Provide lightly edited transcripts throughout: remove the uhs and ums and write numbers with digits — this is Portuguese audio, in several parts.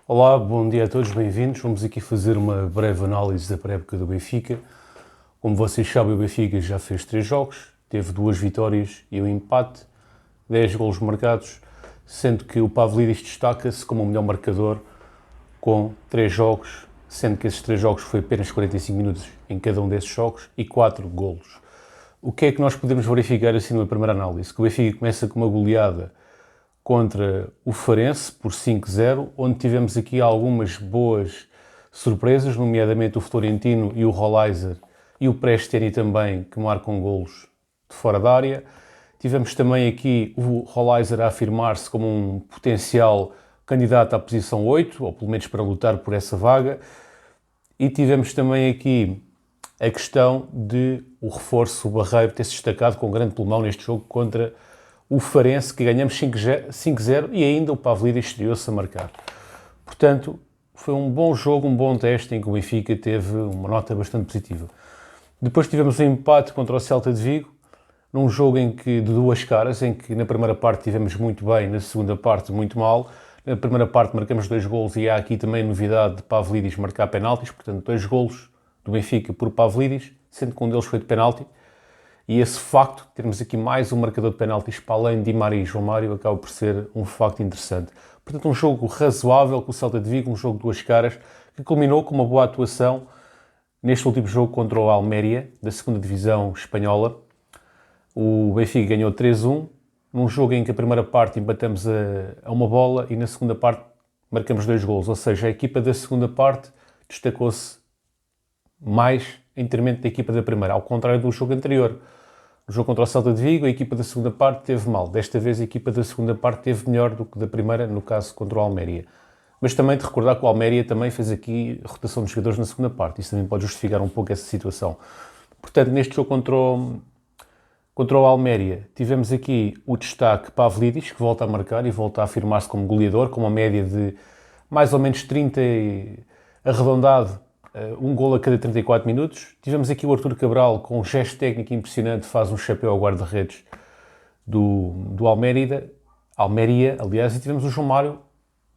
Olá, bom dia a todos, bem-vindos. Vamos aqui fazer uma breve análise da pré-época do Benfica. Como vocês sabem, o Benfica já fez 3 jogos, teve 2 vitórias e um empate, 10 golos marcados, sendo que o Pavlidis destaca-se como o melhor marcador com 3 jogos, sendo que esses 3 jogos foi apenas 45 minutos em cada um desses jogos e 4 golos. O que é que nós podemos verificar assim numa primeira análise? Que o Benfica começa com uma goleada contra o Farense por 5-0, onde tivemos aqui algumas boas surpresas, nomeadamente o Florentino e o Rolaiser e o Presteni também, que marcam golos de fora da área. Tivemos também aqui o Rolaiser a afirmar-se como um potencial candidato à posição 8, ou pelo menos para lutar por essa vaga. E tivemos também aqui a questão de o reforço, o Barreiro, ter-se destacado com grande pulmão neste jogo contra o Farense, que ganhamos 5-0 e ainda o Pavlidis estreou-se a marcar. Portanto, foi um bom jogo, um bom teste em que o Benfica teve uma nota bastante positiva. Depois tivemos um empate contra o Celta de Vigo, num jogo em que, de duas caras, em que na primeira parte tivemos muito bem, na segunda parte muito mal. Na primeira parte marcamos 2 golos e há aqui também a novidade de Pavlidis marcar penaltis, portanto 2 golos do Benfica por Pavlidis, sendo que um deles foi de penalti. E esse facto, termos aqui mais um marcador de penaltis para além de Di Maria e João Mário, acaba por ser um facto interessante. Portanto, um jogo razoável com o Celta de Vigo, um jogo de duas caras, que culminou com uma boa atuação neste último jogo contra o Almeria, da 2ª Divisão Espanhola. O Benfica ganhou 3-1, num jogo em que a primeira parte empatamos a uma bola e na segunda parte marcamos 2 golos. Ou seja, a equipa da segunda parte destacou-se mais em detrimento da equipa da primeira, ao contrário do jogo anterior. No jogo contra o Celta de Vigo, a equipa da segunda parte teve mal. Desta vez, a equipa da segunda parte teve melhor do que da primeira, no caso contra o Almeria. Mas também de recordar que o Almeria também fez aqui rotação de jogadores na segunda parte. Isso também pode justificar um pouco essa situação. Portanto, neste jogo contra o Almeria, tivemos aqui o destaque Pavlidis, que volta a marcar e volta a afirmar-se como goleador, com uma média de mais ou menos 30 arredondado, um golo a cada 34 minutos. Tivemos aqui o Artur Cabral com um gesto técnico impressionante, faz um chapéu ao guarda-redes do Almeria, aliás, e tivemos o João Mário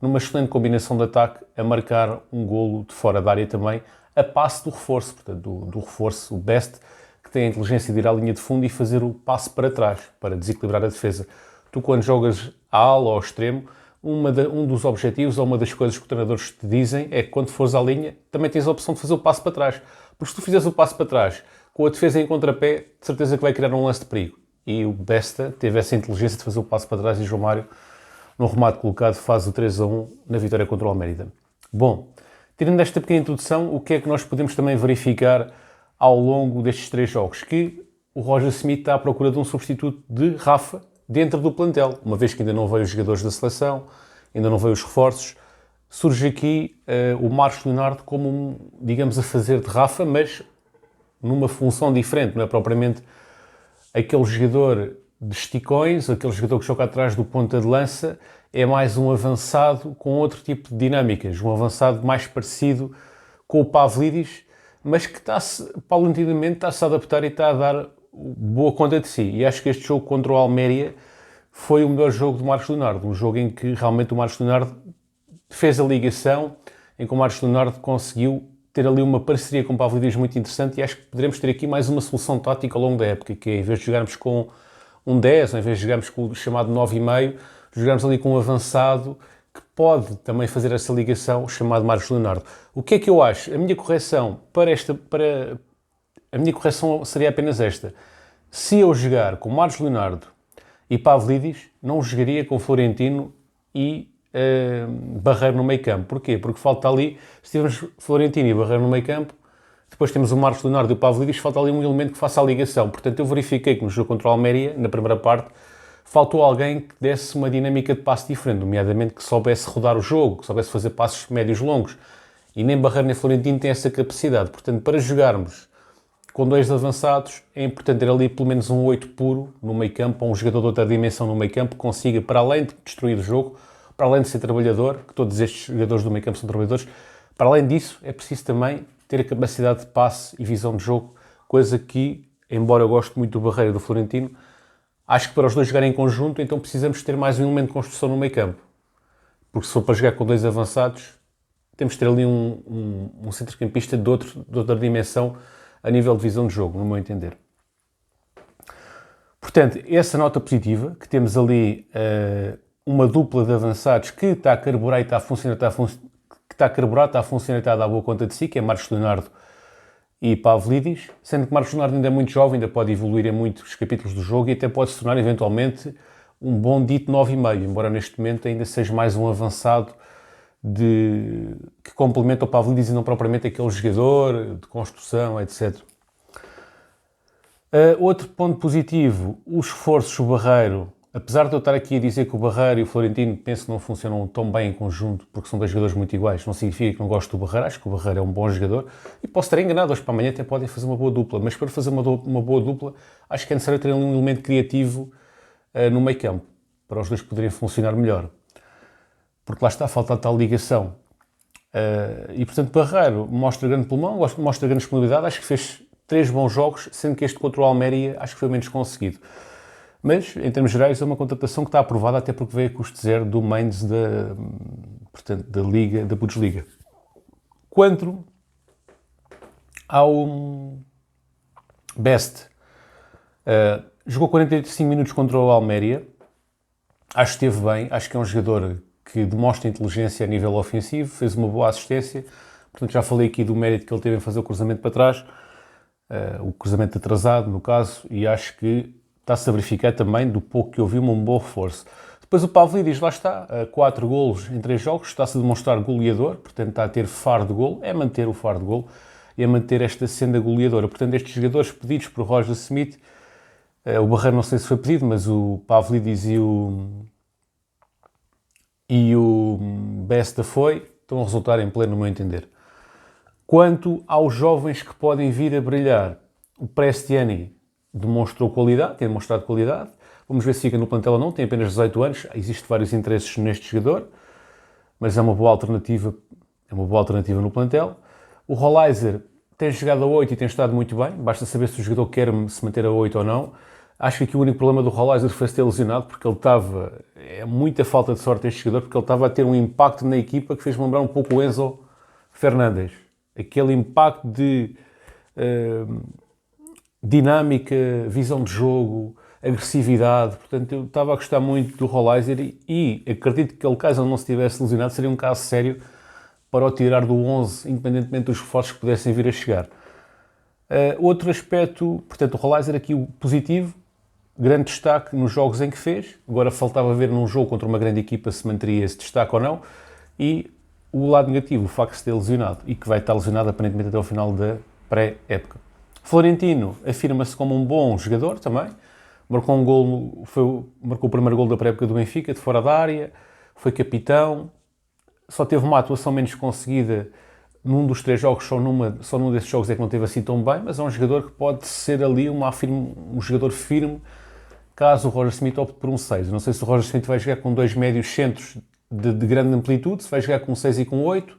numa excelente combinação de ataque a marcar um golo de fora da área também, a passe do reforço, portanto, do reforço, o Best, que tem a inteligência de ir à linha de fundo e fazer o passe para trás, para desequilibrar a defesa. Tu, quando jogas à ala ou ao extremo, um dos objetivos ou uma das coisas que os treinadores te dizem é que quando fores à linha, também tens a opção de fazer o passo para trás. Porque se tu fizeres o passo para trás com a defesa em contrapé, de certeza que vai criar um lance de perigo. E o Besta teve essa inteligência de fazer o passo para trás e o João Mário, no remate colocado, faz o 3-1 na vitória contra o Almeida. Bom, tirando esta pequena introdução, o que é que nós podemos também verificar ao longo destes 3 jogos? Que o Roger Smith está à procura de um substituto de Rafa dentro do plantel, uma vez que ainda não veio os jogadores da seleção, ainda não veio os reforços. Surge aqui o Marcos Leonardo como, digamos, a fazer de Rafa, mas numa função diferente, não é propriamente aquele jogador de esticões, aquele jogador que joga atrás do ponta de lança, é mais um avançado com outro tipo de dinâmicas, um avançado mais parecido com o Pavlidis, mas que paulatinamente está-se a adaptar e está a dar boa conta de si. E acho que este jogo contra o Almeria foi o melhor jogo do Marcos Leonardo, um jogo em que realmente o Marcos Leonardo fez a ligação, em que o Marcos Leonardo conseguiu ter ali uma parceria com o Pavlidis muito interessante, e acho que poderemos ter aqui mais uma solução tática ao longo da época, que é, em vez de jogarmos com um 10, ou em vez de jogarmos com o chamado 9,5, jogarmos ali com um avançado que pode também fazer essa ligação, chamado Marcos Leonardo. O que é que eu acho? A minha correção a minha correção seria apenas esta. Se eu jogar com Marcos Leonardo e Pavlidis, não jogaria com Florentino e Barreiro no meio campo. Porquê? Porque falta ali, se tivermos Florentino e Barreiro no meio campo, depois temos o Marcos Leonardo e o Pavlidis, falta ali um elemento que faça a ligação. Portanto, eu verifiquei que no jogo contra o Almeria, na primeira parte, faltou alguém que desse uma dinâmica de passe diferente, nomeadamente que soubesse rodar o jogo, que soubesse fazer passos médios longos. E nem Barreiro nem Florentino têm essa capacidade. Portanto, para jogarmos com 2 avançados, é importante ter ali pelo menos um 8 puro no meio campo, ou um jogador de outra dimensão no meio campo, que consiga, para além de destruir o jogo, para além de ser trabalhador, que todos estes jogadores do meio campo são trabalhadores, para além disso, é preciso também ter a capacidade de passe e visão de jogo, coisa que, embora eu goste muito do Barreiro e do Florentino, acho que para os dois jogarem em conjunto, então precisamos ter mais um elemento de construção no meio campo. porque se for para jogar com dois avançados, temos de ter ali um centrocampista de outra dimensão a nível de visão de jogo, no meu entender. Portanto, essa nota positiva, que temos ali uma dupla de avançados que está a carburar e está a funcionar, está a funcionar e está a dar boa conta de si, que é Marcos Leonardo e Pavlidis, sendo que Marcos Leonardo ainda é muito jovem, ainda pode evoluir em muitos capítulos do jogo e até pode se tornar eventualmente um bom dito 9,5, embora neste momento ainda seja mais um avançado que complementa o Pavlidis e não propriamente aquele jogador de construção, etc. Outro ponto positivo, os esforços do Barreiro, apesar de eu estar aqui a dizer que o Barreiro e o Florentino penso que não funcionam tão bem em conjunto, porque são dois jogadores muito iguais, não significa que não gosto do Barreiro, acho que o Barreiro é um bom jogador, e posso estar enganado, hoje para amanhã até podem fazer uma boa dupla, mas para fazer uma boa dupla, acho que é necessário ter um elemento criativo no meio campo, para os dois poderem funcionar melhor. Porque lá está a falta de tal ligação. E portanto Barreiro mostra grande pulmão, mostra grande disponibilidade, acho que fez 3 bons jogos, sendo que este contra o Almeria acho que foi menos conseguido. Mas, em termos gerais, é uma contratação que está aprovada até porque veio a custo zero do Mainz da Liga, da Bundesliga. Quanto ao Best, jogou 45 minutos contra o Almeria, acho que esteve bem, acho que é um jogador que demonstra inteligência a nível ofensivo, fez uma boa assistência, portanto já falei aqui do mérito que ele teve em fazer o cruzamento para trás, o cruzamento atrasado, no caso, e acho que está-se a verificar também, do pouco que eu vi, um bom reforço. Depois o Pavlidis, lá está, 4 golos em 3 jogos, está-se a demonstrar goleador, portanto está a ter faro de golo, é manter o faro de golo, e a manter esta senda goleadora. Portanto, estes jogadores pedidos por Roger Smith, o Barreiro não sei se foi pedido, mas o Pavlidis e o Besta estão a resultar em pleno, no meu entender. Quanto aos jovens que podem vir a brilhar, o Prestiani demonstrou qualidade, tem demonstrado qualidade. Vamos ver se fica no plantel ou não, tem apenas 18 anos, existem vários interesses neste jogador, mas é uma boa alternativa no plantel. O Rolaiser tem jogado a 8 e tem estado muito bem, basta saber se o jogador quer se manter a 8 ou não. Acho que aqui o único problema do Rolaiser foi se ter lesionado, porque ele estava... É muita falta de sorte este jogador, porque ele estava a ter um impacto na equipa que fez-me lembrar um pouco o Enzo Fernandes. Aquele impacto de dinâmica, visão de jogo, agressividade. Portanto, eu estava a gostar muito do Rolaiser e acredito que ele, caso ele não se tivesse lesionado, seria um caso sério para o tirar do 11, independentemente dos reforços que pudessem vir a chegar. Outro aspecto, portanto, o Rolaiser aqui o positivo, grande destaque nos jogos em que fez. Agora faltava ver num jogo contra uma grande equipa se manteria esse destaque ou não. E o lado negativo, o facto de ter lesionado e que vai estar lesionado aparentemente até ao final da pré-época. Florentino afirma-se como um bom jogador também. Marcou marcou o primeiro gol da pré-época do Benfica, de fora da área. Foi capitão. Só teve uma atuação menos conseguida num dos 3 jogos, só num desses jogos é que não teve assim tão bem, mas é um jogador que pode ser ali um jogador firme caso o Roger Smith opte por um 6. Não sei se o Roger Smith vai jogar com 2 médios centros de grande amplitude, se vai jogar com 6 e com 8.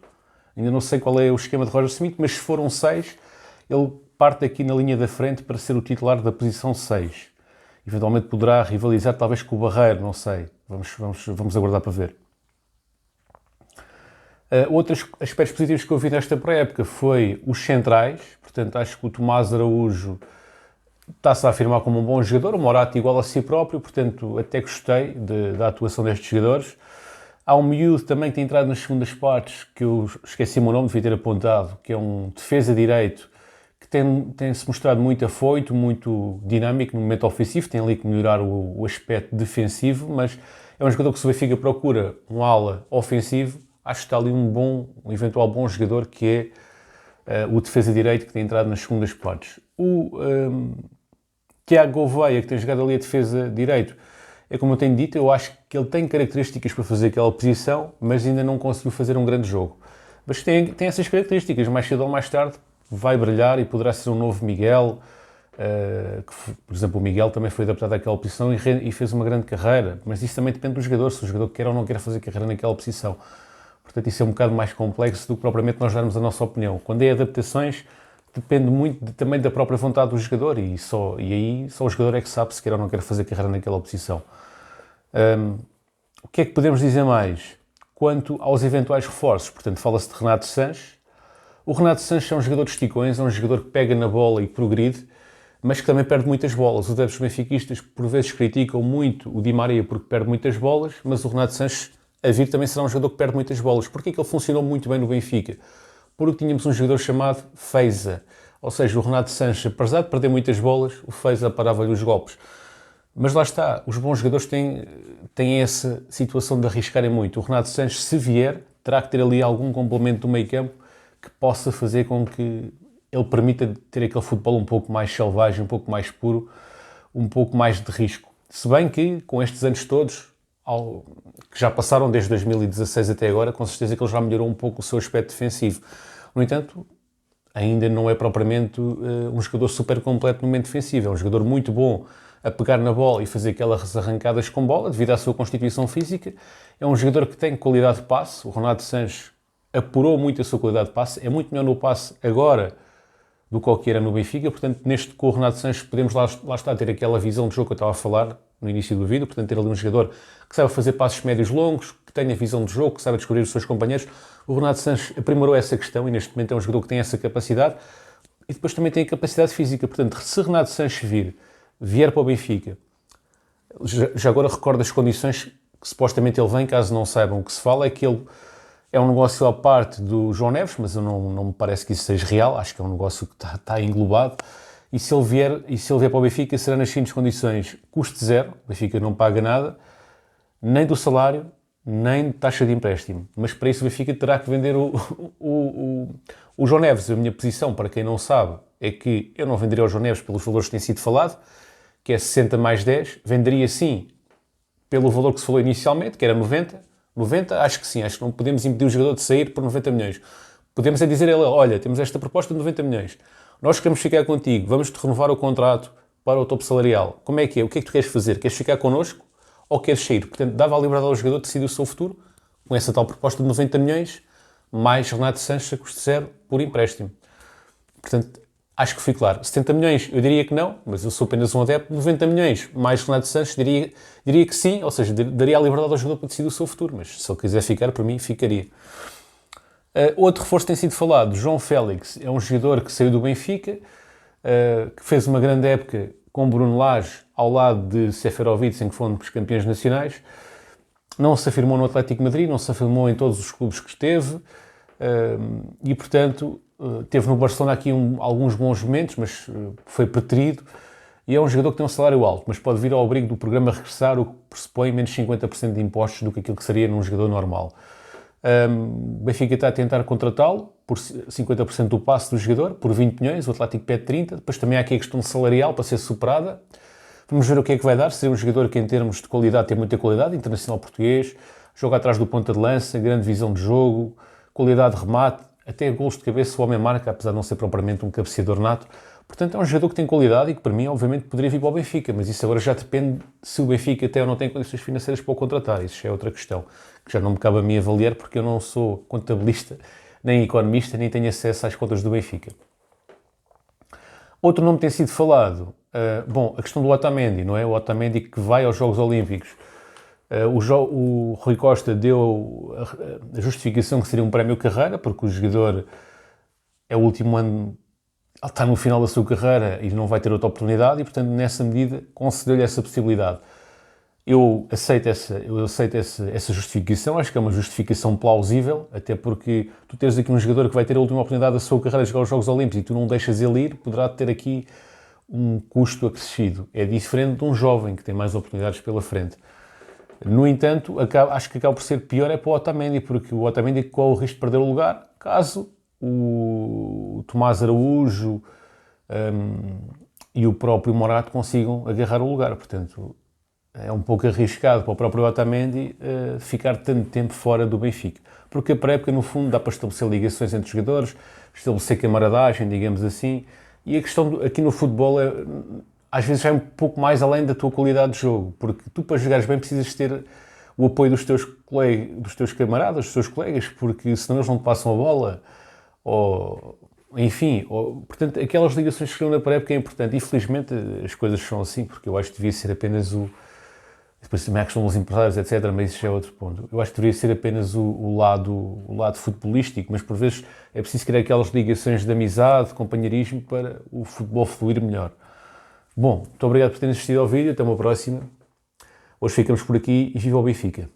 Ainda não sei qual é o esquema de Roger Smith, mas se for um 6, ele parte aqui na linha da frente para ser o titular da posição 6. Eventualmente poderá rivalizar talvez com o Barreiro, não sei. Vamos aguardar para ver. Outros aspectos positivos que eu vi nesta pré-época foi os centrais. Portanto, acho que o Tomás Araújo está-se a afirmar como um bom jogador, o Morato igual a si próprio, portanto, até gostei da atuação destes jogadores. Há um miúdo também que tem entrado nas segundas partes, que eu esqueci o meu nome, devia ter apontado, que é um defesa direito, que tem-se mostrado muito afoito, muito dinâmico no momento ofensivo, tem ali que melhorar o aspecto defensivo, mas é um jogador que, se o Benfica procura um ala ofensivo, acho que está ali um eventual bom jogador, que é o defesa direito, que tem entrado nas segundas partes. O Tiago Gouveia, que tem jogado ali a defesa direito, é como eu tenho dito, eu acho que ele tem características para fazer aquela posição, mas ainda não conseguiu fazer um grande jogo. Mas tem essas características, mais cedo ou mais tarde vai brilhar e poderá ser um novo Miguel, que, por exemplo, o Miguel também foi adaptado àquela posição e fez uma grande carreira, mas isso também depende do jogador, se o jogador quer ou não quer fazer carreira naquela posição. Portanto, isso é um bocado mais complexo do que propriamente nós darmos a nossa opinião. Quando é adaptações, depende muito também da própria vontade do jogador e aí só o jogador é que sabe se quer ou não quer fazer carreira naquela posição. O que é que podemos dizer mais? quanto aos eventuais reforços. Portanto, fala-se de Renato Sanches. O Renato Sanches é um jogador de esticões, é um jogador que pega na bola e progride, mas que também perde muitas bolas. Os adeptos benfiquistas por vezes criticam muito o Di Maria porque perde muitas bolas, mas o Renato Sanches a vir também será um jogador que perde muitas bolas. Porquê que ele funcionou muito bem no Benfica? Porque tínhamos um jogador chamado Feiza. Ou seja, o Renato Sanches, apesar de perder muitas bolas, o Feiza parava-lhe os golpes. Mas lá está, os bons jogadores têm essa situação de arriscarem muito. O Renato Sanches, se vier, terá que ter ali algum complemento do meio campo que possa fazer com que ele permita ter aquele futebol um pouco mais selvagem, um pouco mais puro, um pouco mais de risco. Se bem que, com estes anos todos, que já passaram desde 2016 até agora, com certeza que ele já melhorou um pouco o seu aspecto defensivo. No entanto, ainda não é propriamente um jogador super completo no momento defensivo. É um jogador muito bom a pegar na bola e fazer aquelas arrancadas com bola, devido à sua constituição física. É um jogador que tem qualidade de passe. O Renato Sanches apurou muito a sua qualidade de passe. É muito melhor no passe agora do que o que era no Benfica. Portanto, com o Renato Sanches podemos lá estar ter aquela visão de jogo que eu estava a falar no início do vídeo. Portanto, ter ali um jogador que saiba fazer passos médios longos, que tenha visão de jogo, que saiba descobrir os seus companheiros. O Renato Sanches aprimorou essa questão e neste momento é um jogador que tem essa capacidade e depois também tem a capacidade física. Portanto, se Renato Sanches vier para o Benfica, já agora recordo as condições que supostamente ele vem, caso não saibam o que se fala, é que ele é um negócio à parte do João Neves, mas não me parece que isso seja real, acho que é um negócio que está englobado, e se ele vier para o Benfica será nas seguintes condições: custo zero, o Benfica não paga nada, nem do salário, nem de taxa de empréstimo, mas para isso o Benfica terá que vender o João Neves. A minha posição, para quem não sabe, é que eu não venderia o João Neves pelos valores que têm sido falado, que é 60 mais 10, venderia sim pelo valor que se falou inicialmente, que era 90, acho que sim, acho que não podemos impedir o jogador de sair por 90 milhões. Podemos é dizer a ele: olha, temos esta proposta de 90 milhões, nós queremos ficar contigo, vamos-te renovar o contrato para o topo salarial. Como é que é? O que é que tu queres fazer? Queres ficar connosco ou queres sair? Portanto, dava a liberdade ao jogador de decidir o seu futuro com essa tal proposta de 90 milhões, mais Renato Sanches a custo zero por empréstimo. Portanto, acho que fui claro. 70 milhões, eu diria que não, mas eu sou apenas um adepto. 90 milhões, mais Renato Sanches, diria que sim, ou seja, daria a liberdade ao jogador para decidir o seu futuro, mas se ele quiser ficar, para mim, ficaria. Outro reforço tem sido falado, João Félix, é um jogador que saiu do Benfica, que fez uma grande época com Bruno Lage, ao lado de Seferovic, em que fomos campeões nacionais. Não se afirmou no Atlético de Madrid, não se afirmou em todos os clubes que esteve, e, portanto, teve no Barcelona aqui alguns bons momentos, mas foi preterido, e é um jogador que tem um salário alto, mas pode vir ao abrigo do programa Regressar, o que pressupõe menos 50% de impostos do que aquilo que seria num jogador normal. O Benfica está a tentar contratá-lo por 50% do passe do jogador, por 20 milhões, o Atlético pede 30, depois também há aqui a questão salarial para ser superada. Vamos ver o que é que vai dar. Seria um jogador que, em termos de qualidade, tem muita qualidade, internacional português, joga atrás do ponta de lança, grande visão de jogo, qualidade de remate, até golos de cabeça o homem marca, apesar de não ser propriamente um cabeceador nato. Portanto, é um jogador que tem qualidade e que, para mim, obviamente, poderia vir para o Benfica, mas isso agora já depende se o Benfica tem ou não tem condições financeiras para o contratar. Isso já é outra questão, que já não me cabe a mim avaliar, porque eu não sou contabilista, nem economista, nem tenho acesso às contas do Benfica. Outro nome tem sido falado, a questão do Otamendi, não é? O Otamendi que vai aos Jogos Olímpicos. O Rui Costa deu a justificação que seria um prémio carreira, porque o jogador é o último ano, ele está no final da sua carreira e não vai ter outra oportunidade e, portanto, nessa medida, concedeu-lhe essa possibilidade. Eu aceito essa justificação, acho que é uma justificação plausível, até porque tu tens aqui um jogador que vai ter a última oportunidade da sua carreira de jogar os Jogos Olímpicos e tu não deixas ele ir, poderá ter aqui um custo acrescido. É diferente de um jovem que tem mais oportunidades pela frente. No entanto, acho que acaba por ser pior é para o Otamendi, porque o Otamendi corre o risco de perder o lugar caso o Tomás Araújo e o próprio Morato consigam agarrar o lugar. Portanto, é um pouco arriscado para o próprio Otamendi ficar tanto tempo fora do Benfica. Porque a pré-época, no fundo, dá para estabelecer ligações entre os jogadores, estabelecer camaradagem, digamos assim, e a questão aqui no futebol às vezes vai um pouco mais além da tua qualidade de jogo, porque tu, para jogares bem, precisas ter o apoio dos teus camaradas, dos teus colegas, porque senão eles não te passam a bola, portanto, aquelas ligações que criam na pré-época é importante, e felizmente as coisas são assim, porque eu acho que devia ser apenas Depois também há a questão dos empresários, etc., mas isso já é outro ponto. Eu acho que deveria ser apenas o lado futebolístico, mas por vezes é preciso criar aquelas ligações de amizade, de companheirismo, para o futebol fluir melhor. Bom, muito obrigado por terem assistido ao vídeo, até uma próxima. Hoje ficamos por aqui e viva o Benfica!